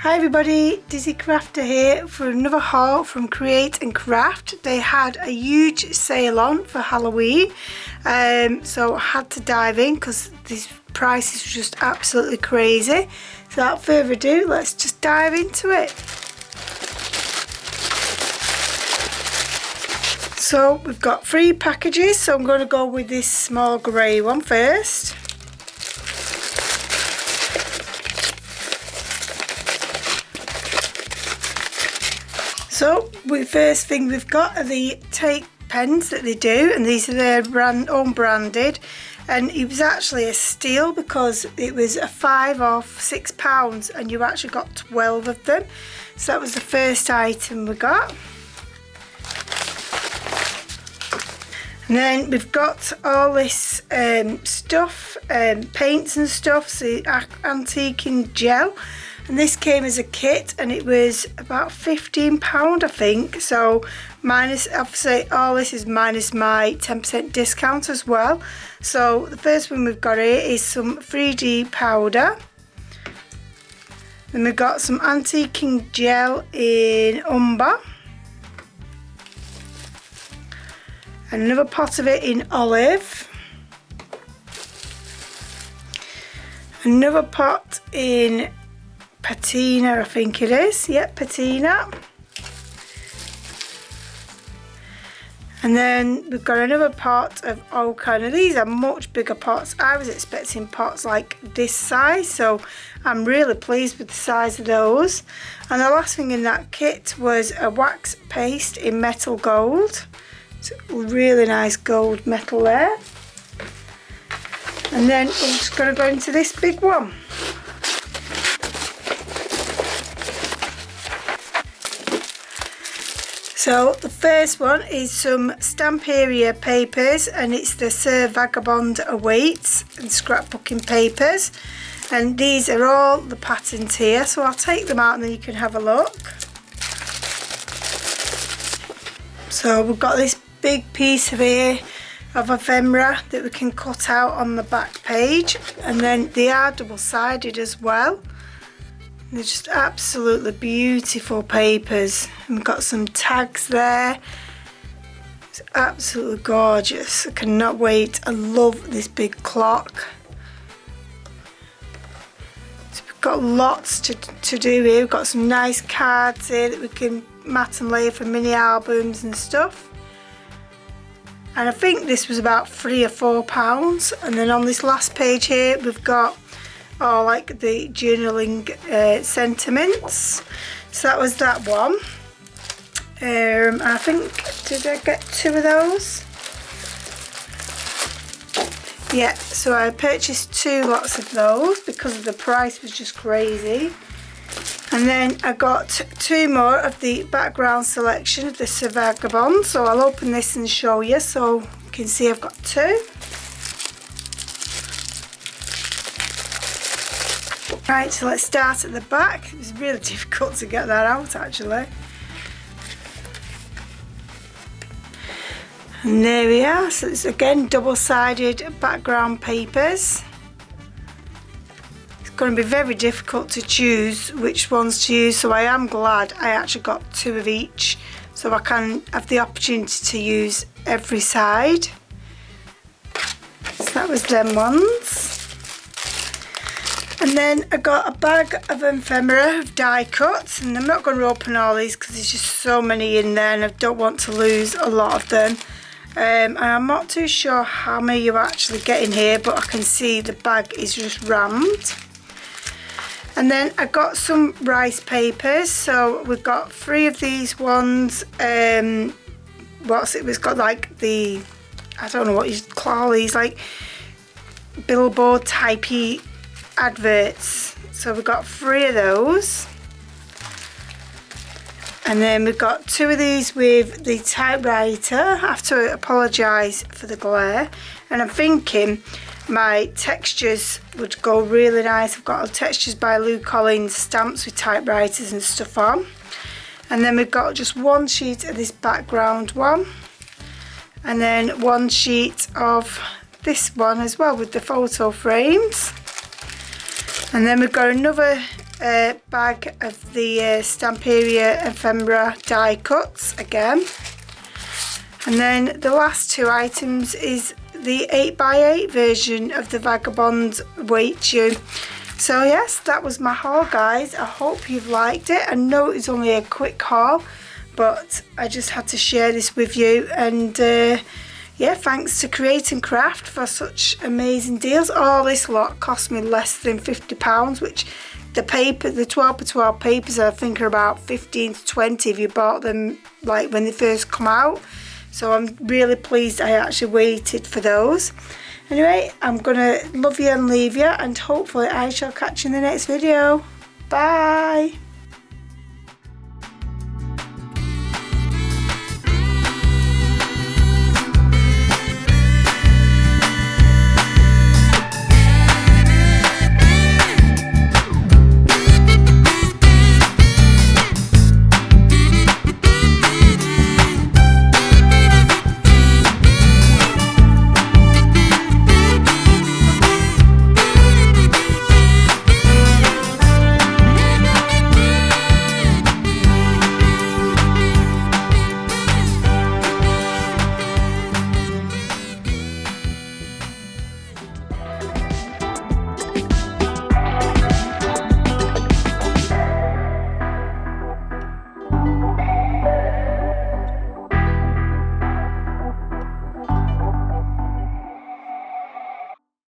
Hi everybody, Dizzy Crafter here for another haul from Create and Craft. They had a huge sale on for Halloween, so I had to dive in because these prices were just absolutely crazy. So without further ado, let's just dive into it. So we've got 3 packages, so I'm going to go with this small grey one first. So the first thing we've got are the tape pens that they do, and these are their own branded, and it was actually a steal because it was a 5 off £6 and you actually got 12 of them. So that was the first item we got. And then we've got all this stuff, paints and stuff, so antiquing gel. And this came as a kit and it was about £15 I think. So minus, obviously all this is minus my 10% discount as well. So the first one we've got here is some 3D powder. Then we've got some antiquing gel in umber. Another pot of it in olive. Another pot in patina, I think it is. Yep, patina. And then we've got another pot of ochre. Now these are much bigger pots. I was expecting pots like this size, so I'm really pleased with the size of those. And the last thing in that kit was a wax paste in metal gold. It's a really nice gold metal there. And then I'm just going to go into this big one. So the first one is some STAMPERIA papers, and it's the VAGABOND Awaits and scrapbooking papers, and these are all the patterns here, so I'll take them out and then you can have a look. So we've got this big piece of here of ephemera that we can cut out on the back page, and then they are double-sided as well. They're just absolutely beautiful papers. And we've got some tags there. It's absolutely gorgeous. I cannot wait. I love this big clock. So we've got lots to do here. We've got some nice cards here that we can mat and lay for mini albums and stuff. And I think this was about £3 or £4. And then on this last page here we've got like the journaling sentiments. So that was that one. I think, did I get 2 of those? Yeah, so I purchased 2 lots of those because the price was just crazy. And then I got 2 more of the background selection of the VAGABOND. So I'll open this and show you so you can see I've got 2. Right, so let's start at the back. It was really difficult to get that out actually. And there we are. So it's again double-sided background papers. It's going to be very difficult to choose which ones to use, so I am glad I actually got 2 of each so I can have the opportunity to use every side. So that was them ones. And then I got a bag of ephemera die cuts, and I'm not going to open all these because there's just so many in there and I don't want to lose a lot of them. And I'm not too sure how many you're actually getting here, but I can see the bag is just rammed. And then I got some rice papers, so we've got 3 of these ones. What's it? It's got like the, I don't know what you call these, like billboard typey adverts. So we've got 3 of those. And then we've got 2 of these with the typewriter. I have to apologise for the glare. And I'm thinking my textures would go really nice. I've got textures by Lou Collins stamps with typewriters and stuff on. And then we've got just 1 sheet of this background one. And then 1 sheet of this one as well with the photo frames. And then we've got another bag of the STAMPERIA ephemera die cuts again. And then the last two items is the 8x8 version of the Vagabond weight tube. So yes, that was my haul, guys. I hope you've liked it. I know it's only a quick haul, but I just had to share this with you. And yeah, thanks to Create and Craft for such amazing deals. All this lot cost me less than £50, which the paper, the 12x12 papers, I think are about 15 to 20 if you bought them like when they first come out. So I'm really pleased I actually waited for those. Anyway, I'm gonna love you and leave you, and hopefully I shall catch you in the next video. Bye.